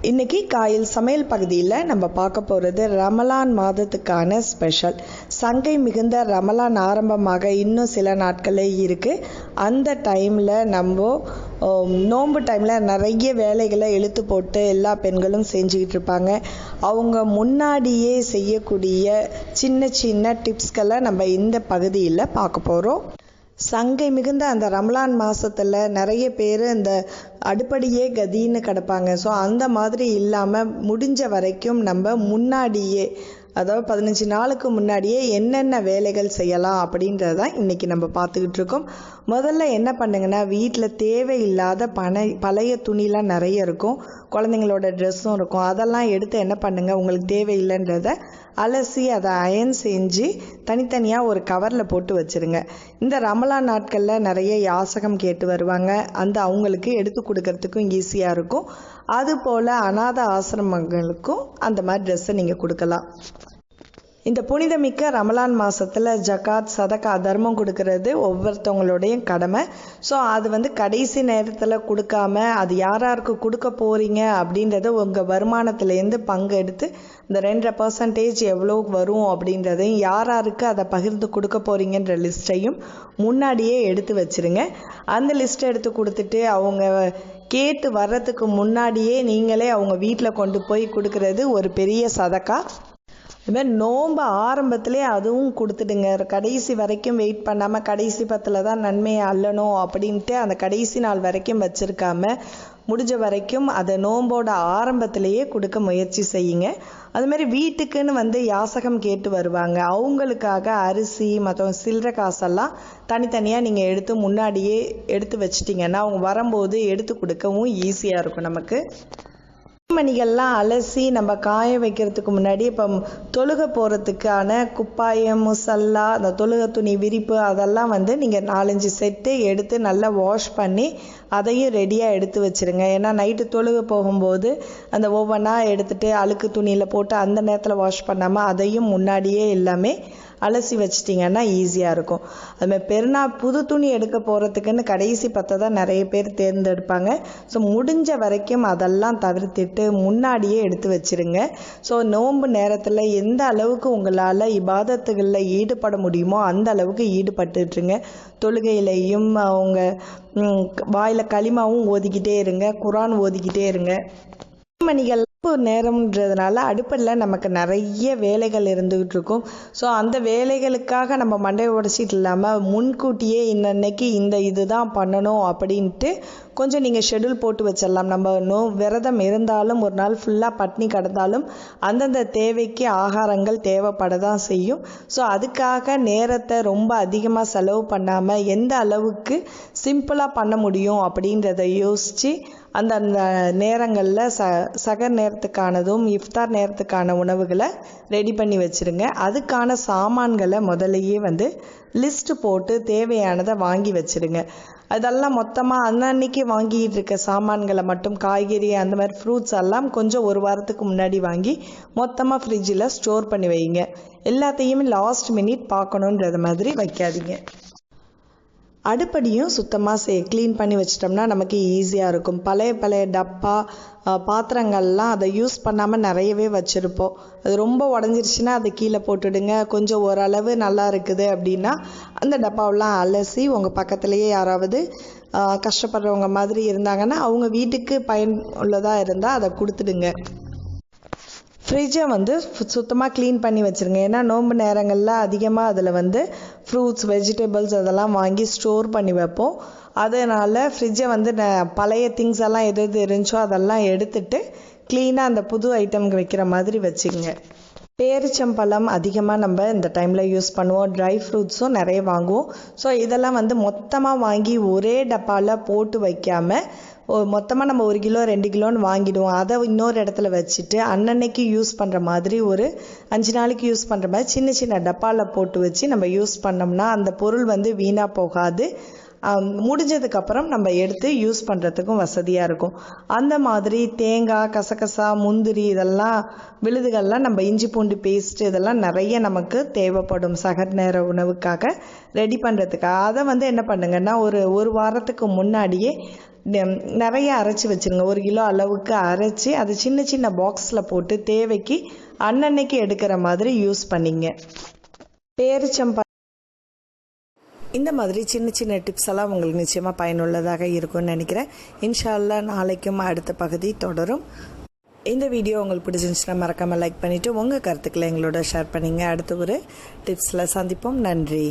இன்றைக்கி காயல் சமையல் பகுதியில் நம்ம பார்க்க போகிறது ரமலான் மாதத்துக்கான ஸ்பெஷல். சங்கை மிகுந்த ரமலான் ஆரம்பமாக இன்னும் சில நாட்களே இருக்குது. அந்த டைமில் நம்ம நோன்பு டைமில் நிறைய வேலைகளை இழுத்து போட்டு எல்லா பெண்களும் செஞ்சுக்கிட்டு இருப்பாங்க. அவங்க முன்னாடியே செய்யக்கூடிய சின்ன சின்ன டிப்ஸ்களை நம்ம இந்த பகுதியில் பார்க்க போகிறோம். சங்கை மிகுந்த அந்த ரமலான் மாதத்தில் நிறைய பேர் இந்த அடுப்படியே கதின்னு கிடப்பாங்க. ஸோ அந்த மாதிரி இல்லாமல் முடிஞ்ச வரைக்கும் நம்ம முன்னாடியே, அதாவது 15 நாளுக்கு முன்னாடியே என்னென்ன வேலைகள் செய்யலாம் அப்படின்றதான் இன்றைக்கி நம்ம பார்த்துக்கிட்டு இருக்கோம். முதல்ல என்ன பண்ணுங்கன்னா, வீட்டில் தேவையில்லாத பழைய துணிலாம் நிறைய இருக்கும், குழந்தைங்களோட ட்ரெஸ்ஸும் இருக்கும். அதெல்லாம் எடுத்து என்ன பண்ணுங்கள், உங்களுக்கு தேவையில்லைன்றதை அலசி அதை அயன் செஞ்சு தனித்தனியாக ஒரு கவரில் போட்டு வச்சுருங்க. இந்த ரமலான் நாட்களில் நிறைய யாசகம் கேட்டு வருவாங்க, அந்த அவங்களுக்கு எடுத்து கொடுக்கறதுக்கும் ஈஸியாக இருக்கும். அதுபோல் அநாத ஆசிரமங்களுக்கும் அந்த மாதிரி ட்ரெஸ்ஸை நீங்கள் கொடுக்கலாம். இந்த புனிதமிக்க ரமலான் மாதத்தில் ஜகாத், சதக்கா, தர்மம் கொடுக்கறது ஒவ்வொருத்தவங்களுடைய கடமை. ஸோ அது கடைசி நேரத்தில் கொடுக்காம அது யாராருக்கு கொடுக்க போகிறீங்க அப்படின்றத உங்கள் வருமானத்துலேருந்து பங்கு எடுத்து இந்த 2.5% எவ்வளோ வரும் அப்படின்றதையும் யாராருக்கு அதை பகிர்ந்து கொடுக்க போகிறீங்கன்ற லிஸ்ட்டையும் முன்னாடியே எடுத்து வச்சுருங்க. அந்த லிஸ்ட்டை எடுத்து கொடுத்துட்டு அவங்க கேட்டு வர்றதுக்கு முன்னாடியே நீங்களே அவங்க வீட்டில் கொண்டு போய் கொடுக்கறது ஒரு பெரிய சதக்கா. இதுமாதிரி நோன்பு ஆரம்பத்திலே அதுவும் கொடுத்துடுங்க. கடைசி வரைக்கும் வெயிட் பண்ணாமல் கடைசி 10 தான் நன்மையை அள்ளணும் அப்படின்ட்டு அந்த கடைசி நாள் வரைக்கும் வச்சுருக்காம முடிஞ்ச வரைக்கும் அதை நோம்போட ஆரம்பத்திலேயே கொடுக்க முயற்சி செய்யுங்க. அதுமாதிரி வீட்டுக்குன்னு யாசகம் கேட்டு வருவாங்க, அவங்களுக்காக அரிசி மற்ற சில்லறை காசெல்லாம் தனித்தனியாக நீங்கள் எடுத்து முன்னாடியே எடுத்து வச்சிட்டிங்கன்னா அவங்க வரும்போது எடுத்து கொடுக்கவும் ஈஸியாக இருக்கும். நமக்கு மணிகள்லாம் அலசி நம்ம காய வைக்கிறதுக்கு முன்னாடி இப்போ தொழுக போகிறதுக்கான குப்பாயம், முசல்லா, அந்த தொழுக துணி, விரிப்பு அதெல்லாம் நீங்கள் 4-5 செட்டு எடுத்து நல்லா வாஷ் பண்ணி அதையும் ரெடியாக எடுத்து வச்சுருங்க. ஏன்னா நைட்டு தொழுக போகும்போது அந்த ஒவ்வொன்றா எடுத்துகிட்டு அழுக்கு துணியில் போட்டு அந்த நேரத்தில் வாஷ் பண்ணாமல் அதையும் முன்னாடியே எல்லாமே அலசி வச்சிட்டிங்கன்னா ஈஸியாக இருக்கும். அதுமாதிரி பெருநாள் புது துணி எடுக்க போகிறதுக்குன்னு கடைசி 10 தான் நிறைய பேர் தேர்ந்தெடுப்பாங்க. ஸோ முடிஞ்ச வரைக்கும் அதெல்லாம் தவிர்த்துட்டு முன்னாடியே எடுத்து வச்சுருங்க. ஸோ நோன்பு நேரத்தில் எந்த அளவுக்கு உங்களால் இபாதத்துகளில் ஈடுபட முடியுமோ அந்த அளவுக்கு ஈடுபட்டுருங்க. தொழுகையிலையும் அவங்க வாயில் களிமாவும் ஓதிக்கிட்டே இருங்க, குரான் ஓதிக்கிட்டே இருங்க. மணிகள் நேரம்ன்றதுனால அடுப்பில் நமக்கு நிறைய வேலைகள் இருந்துகிட்டு இருக்கும். ஸோ அந்த வேலைகளுக்காக நம்ம மண்டையை உடச்சிட்டு இல்லாமல் முன்கூட்டியே இன்னைக்கு இதுதான் பண்ணணும் அப்படின்ட்டு கொஞ்சம் நீங்கள் ஷெடியூல் போட்டு வச்சிடலாம். நம்ம விரதம் இருந்தாலும் ஒரு நாள் ஃபுல்லாக பட்னி கிடந்தாலும் அந்தந்த தேவைக்கு ஆகாரங்கள் தேவைப்பட தான் செய்யும். ஸோ அதுக்காக நேரத்தை ரொம்ப அதிகமாக செலவு பண்ணாமல் எந்த அளவுக்கு சிம்பிளாக பண்ண முடியும் அப்படின்றத யோசித்து அந்த நேரங்களில் சகர் நேரத்துக்கானதும் இஃப்தார் நேரத்துக்கான உணவுகளை ரெடி பண்ணி வச்சுருங்க. அதுக்கான சாமான்களை முதலையே லிஸ்ட்டு போட்டு தேவையானதை வாங்கி வச்சுருங்க. அதெல்லாம் மொத்தமாக அன்னன்னைக்கு வாங்கிட்டு இருக்க சாமான்களை மட்டும், காய்கறி அந்த மாதிரி ஃப்ரூட்ஸ் எல்லாம் கொஞ்சம் ஒரு வாரத்துக்கு முன்னாடி வாங்கி மொத்தமாக ஃப்ரிட்ஜில் ஸ்டோர் பண்ணி வைங்க. எல்லாத்தையுமே லாஸ்ட் மினிட் பார்க்கணுன்றது மாதிரி வைக்காதீங்க. அடுப்படியும் சுத்தமாக க்ளீன் பண்ணி வச்சிட்டோம்னா நமக்கு ஈஸியாக இருக்கும். பழைய டப்பா, பாத்திரங்கள்லாம் அதை யூஸ் பண்ணாமல் நிறையவே வச்சுருப்போம். அது ரொம்ப உடஞ்சிருச்சுன்னா அதை கீழே போட்டுடுங்க. கொஞ்சம் ஓரளவு நல்லா இருக்குது அப்படின்னா அந்த டப்பாவெல்லாம் அலசி உங்கள் பக்கத்துலேயே யாராவது கஷ்டப்படுறவங்க மாதிரி இருந்தாங்கன்னா அவங்க வீட்டுக்கு பயனுள்ளதாக இருந்தால் அதை கொடுத்துடுங்க. ஃப்ரிட்ஜை சுத்தமாக க்ளீன் பண்ணி வச்சுருங்க. ஏன்னா நோன்பு நேரங்களில் அதிகமாக அதில் ஃப்ரூட்ஸ், வெஜிடபிள்ஸ் அதெல்லாம் வாங்கி ஸ்டோர் பண்ணி வைப்போம். அதனால் ஃப்ரிட்ஜை பழைய திங்ஸ் எல்லாம் எது இருந்துச்சோ அதெல்லாம் எடுத்துட்டு க்ளீனாக அந்த புது ஐட்டம்க்கு வைக்கிற மாதிரி வச்சுக்கோங்க. பேரிச்சம்பழம் அதிகமாக நம்ம இந்த டைமில் யூஸ் பண்ணுவோம். ட்ரை ஃப்ரூட்ஸும் நிறைய வாங்குவோம். ஸோ இதெல்லாம் மொத்தமாக வாங்கி ஒரே டப்பாவில் போட்டு வைக்காமல் மொத்தமாக நம்ம 1 கிலோ 2 கிலோன்னு வாங்கிடுவோம். அதை இன்னொரு இடத்துல வச்சுட்டு அன்னன்னைக்கு யூஸ் பண்ணுற மாதிரி ஒரு 5 நாளைக்கு யூஸ் பண்ணுற மாதிரி சின்ன சின்ன டப்பாவில் போட்டு வச்சு நம்ம யூஸ் பண்ணோம்னா அந்த பொருள் வீணாக போகாது. முடிஞ்சதுக்கப்புறம் நம்ம எடுத்து யூஸ் பண்ணுறதுக்கும் வசதியாக இருக்கும். அந்த மாதிரி தேங்காய், கசகசா, முந்திரி இதெல்லாம் விழுதுகள்லாம் நம்ம இஞ்சி பூண்டு பேஸ்ட் இதெல்லாம் நிறைய நமக்கு தேவைப்படும் சகர் நேர உணவுக்காக ரெடி பண்ணுறதுக்காக. அதை என்ன பண்ணுங்கன்னா ஒரு வாரத்துக்கு முன்னாடியே நிறைய அரைச்சி வச்சுருங்க. 1 கிலோ அளவுக்கு அரைச்சி அதை சின்ன சின்ன பாக்ஸில் போட்டு தேவைக்கு அன்னன்னைக்கு எடுக்கிற மாதிரி யூஸ் பண்ணிங்க. பேரிச்சம்பழம் இந்த மாதிரி சின்ன சின்ன டிப்ஸ் எல்லாம் உங்களுக்கு நிச்சயமாக பயனுள்ளதாக இருக்கும்னு நினைக்கிறேன். இன்ஷா அல்லாஹ் நாளைக்கும் அடுத்த பகுதி தொடரும். இந்த வீடியோ உங்களுக்கு பிடிச்சிருந்துச்சுன்னா மறக்காமல் லைக் பண்ணிவிட்டு உங்கள் கருத்துக்களை எங்களோட ஷேர் பண்ணிங்க. அடுத்த ஒரு டிப்ஸில் சந்திப்போம். நன்றி.